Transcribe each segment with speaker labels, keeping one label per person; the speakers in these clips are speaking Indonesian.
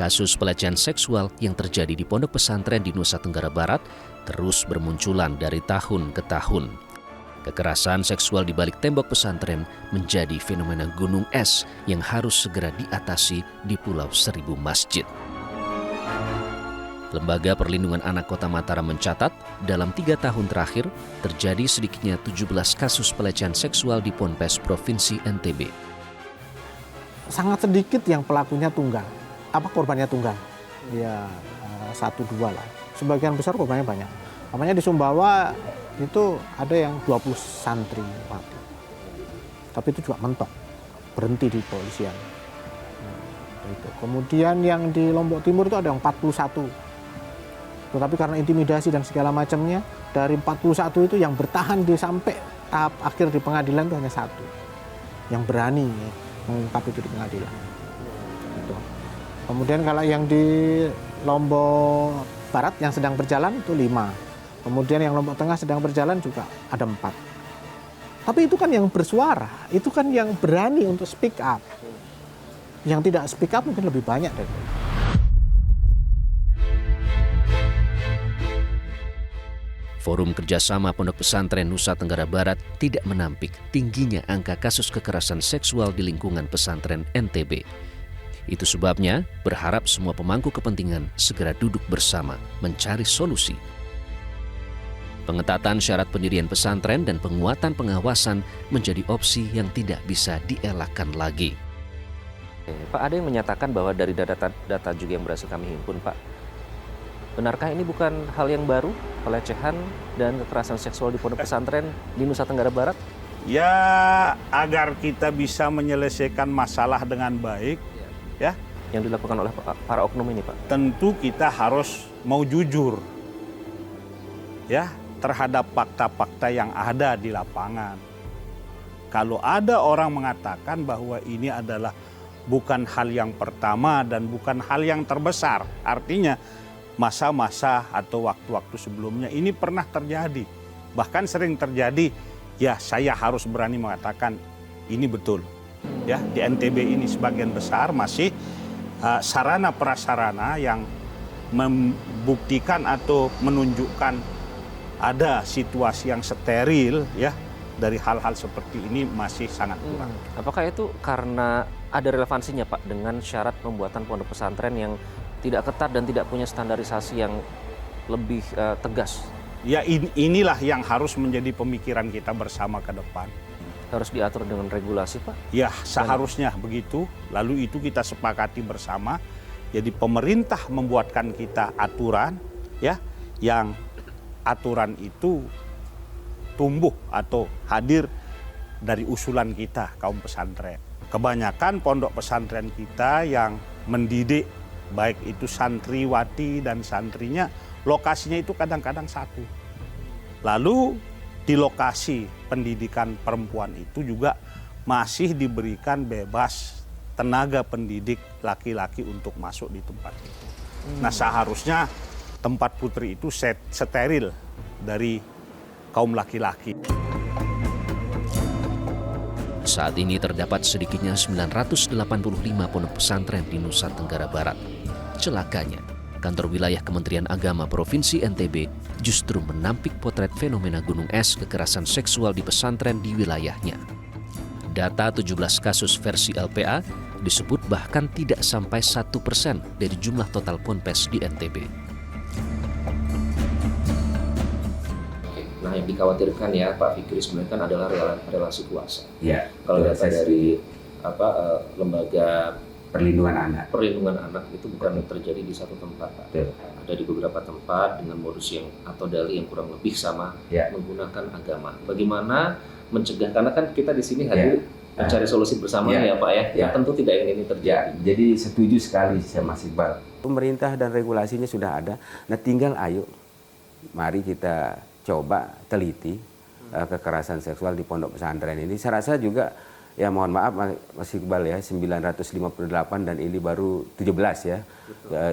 Speaker 1: Kasus pelecehan seksual yang terjadi di pondok pesantren di Nusa Tenggara Barat terus bermunculan dari tahun ke tahun. Kekerasan seksual di balik tembok pesantren menjadi fenomena gunung es yang harus segera diatasi di Pulau Seribu Masjid. Lembaga Perlindungan Anak Kota Mataram mencatat, dalam 3 tahun terakhir, terjadi sedikitnya 17 kasus pelecehan seksual di Ponpes Provinsi NTB.
Speaker 2: Sangat sedikit yang pelakunya tunggal. Korbannya tunggal? Ya 1-2 lah. Sebagian besar korbannya banyak. Namanya di Sumbawa itu ada yang 20 santri mati. Tapi itu juga mentok, berhenti di polisian. Itu. Kemudian yang di Lombok Timur itu ada yang 41. Tetapi karena intimidasi dan segala macamnya, dari 41 itu yang bertahan sampai tahap akhir di pengadilan itu hanya 1. Yang berani mengungkap itu di pengadilan. Itu. Kemudian kalau yang di Lombok Barat yang sedang berjalan itu 5. Kemudian yang Lombok Tengah sedang berjalan juga ada 4. Tapi itu kan yang bersuara, itu kan yang berani untuk speak up. Yang tidak speak up mungkin lebih banyak dari itu.
Speaker 1: Forum Kerjasama Pondok Pesantren Nusa Tenggara Barat tidak menampik tingginya angka kasus kekerasan seksual di lingkungan pesantren NTB. Itu sebabnya berharap semua pemangku kepentingan segera duduk bersama mencari solusi. Pengetatan syarat pendirian pesantren dan penguatan pengawasan menjadi opsi yang tidak bisa dielakkan lagi.
Speaker 3: Pak, ada yang menyatakan bahwa dari data juga yang berhasil kami himpun, Pak, benarkah ini bukan hal yang baru, pelecehan dan kekerasan seksual di pondok pesantren di Nusa Tenggara Barat?
Speaker 4: Ya, agar kita bisa menyelesaikan masalah dengan baik, ya.
Speaker 3: Yang dilakukan oleh para oknum ini, Pak?
Speaker 4: Tentu kita harus mau jujur, ya, terhadap fakta-fakta yang ada di lapangan. Kalau ada orang mengatakan bahwa ini adalah bukan hal yang pertama dan bukan hal yang terbesar, artinya masa-masa atau waktu-waktu sebelumnya ini pernah terjadi, bahkan sering terjadi, ya saya harus berani mengatakan ini betul. Ya, di NTB ini sebagian besar masih sarana prasarana yang membuktikan atau menunjukkan ada situasi yang steril, ya, dari hal-hal seperti ini masih sangat kurang.
Speaker 3: Apakah itu karena ada relevansinya, Pak, dengan syarat pembuatan pondok pesantren yang tidak ketat dan tidak punya standarisasi yang lebih tegas?
Speaker 4: Ya, inilah yang harus menjadi pemikiran kita bersama ke depan.
Speaker 3: Harus diatur dengan regulasi, Pak?
Speaker 4: Ya, seharusnya begitu. Lalu itu kita sepakati bersama. Jadi pemerintah membuatkan kita aturan, ya, yang aturan itu tumbuh atau hadir dari usulan kita kaum pesantren. Kebanyakan pondok pesantren kita yang mendidik, baik itu santriwati dan santrinya, lokasinya itu kadang-kadang satu. Lalu di lokasi pendidikan perempuan itu juga masih diberikan bebas tenaga pendidik laki-laki untuk masuk di tempat itu. Nah, seharusnya tempat putri itu steril dari kaum laki-laki.
Speaker 1: Saat ini terdapat sedikitnya 985 pondok pesantren di Nusa Tenggara Barat. Celakanya, kantor wilayah Kementerian Agama Provinsi NTB justru menampik potret fenomena gunung es kekerasan seksual di pesantren di wilayahnya. Data 17 kasus versi LPA disebut bahkan tidak sampai 1% dari jumlah total ponpes di NTB.
Speaker 3: Nah, yang dikhawatirkan ya Pak Fikri sebenarnya kan adalah relasi kuasa.
Speaker 5: Ya.
Speaker 3: Kalau data dari lembaga
Speaker 5: perlindungan
Speaker 3: anak itu bukan terjadi di satu tempat, Pak.
Speaker 5: Betul.
Speaker 3: Ada di beberapa tempat dengan modus yang atau dalih yang kurang lebih sama,
Speaker 5: ya,
Speaker 3: menggunakan agama. Bagaimana mencegah, karena kan kita di sini hadir mencari solusi bersama ya Pak ya. Ya. Tentu tidak ingin ini terjadi.
Speaker 5: Ya, jadi setuju sekali sama Mas Iqbal. Pemerintah dan regulasinya sudah ada. Nah, tinggal ayo mari kita coba teliti kekerasan seksual di pondok pesantren ini. Saya rasa juga, ya mohon maaf Mas Iqbal ya, 958 dan ini baru 17 ya.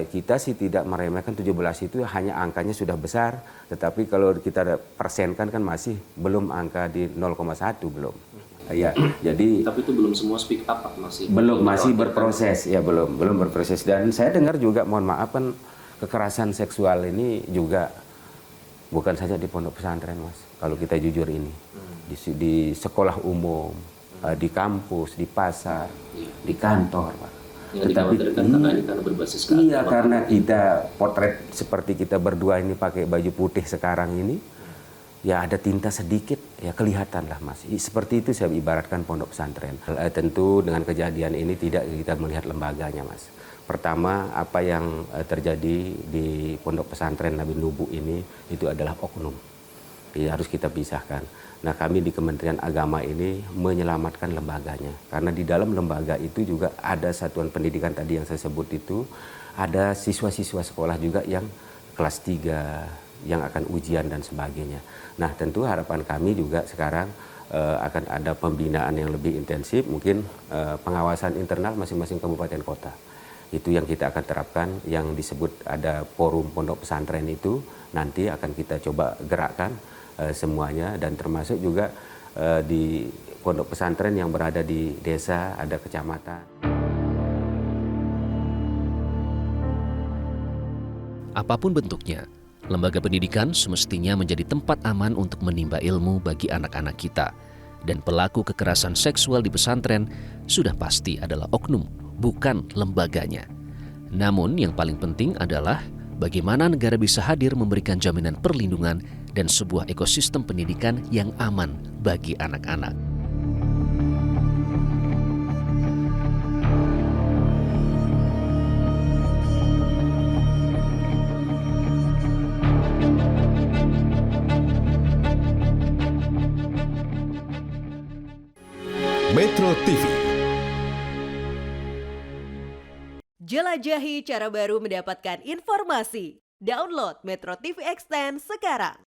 Speaker 5: Kita sih tidak meremehkan 17 itu, hanya angkanya sudah besar. Tetapi kalau kita persenkan kan masih belum angka di 0,1 belum. Ya, jadi
Speaker 3: Tapi itu belum semua speak up, Pak, masih
Speaker 5: masih berproses, ya belum berproses. Dan saya dengar juga, mohon maaf kan, kekerasan seksual ini juga bukan saja di pondok pesantren, Mas. Kalau kita jujur ini, di sekolah umum, di kampus, di pasar, di kantor, Pak.
Speaker 3: Yang dikhawatirkan karena ini karena berbasis keagamaan.
Speaker 5: Iya, karena kita potret seperti kita berdua ini pakai baju putih sekarang ini, ya ada tinta sedikit, ya kelihatan lah, Mas. Seperti itu saya ibaratkan pondok pesantren. Tentu dengan kejadian ini tidak kita melihat lembaganya, Mas. Pertama, apa yang terjadi di pondok pesantren Nabi Nubu ini itu adalah oknum. Ya, harus kita pisahkan. Nah, kami di Kementerian Agama ini menyelamatkan lembaganya. Karena di dalam lembaga itu juga ada satuan pendidikan tadi yang saya sebut itu, ada siswa-siswa sekolah juga yang kelas 3, yang akan ujian dan sebagainya. Nah, tentu harapan kami juga sekarang akan ada pembinaan yang lebih intensif, mungkin pengawasan internal masing-masing kabupaten kota. Itu yang kita akan terapkan, yang disebut ada forum pondok pesantren itu, nanti akan kita coba gerakkan semuanya, dan termasuk juga di pondok pesantren yang berada di desa, ada kecamatan.
Speaker 1: Apapun bentuknya, lembaga pendidikan semestinya menjadi tempat aman untuk menimba ilmu bagi anak-anak kita. Dan pelaku kekerasan seksual di pesantren sudah pasti adalah oknum, bukan lembaganya. Namun yang paling penting adalah bagaimana negara bisa hadir memberikan jaminan perlindungan dan sebuah ekosistem pendidikan yang aman bagi anak-anak.
Speaker 6: Metro TV.
Speaker 7: Jelajahi cara baru mendapatkan informasi. Download Metro TV Extend sekarang.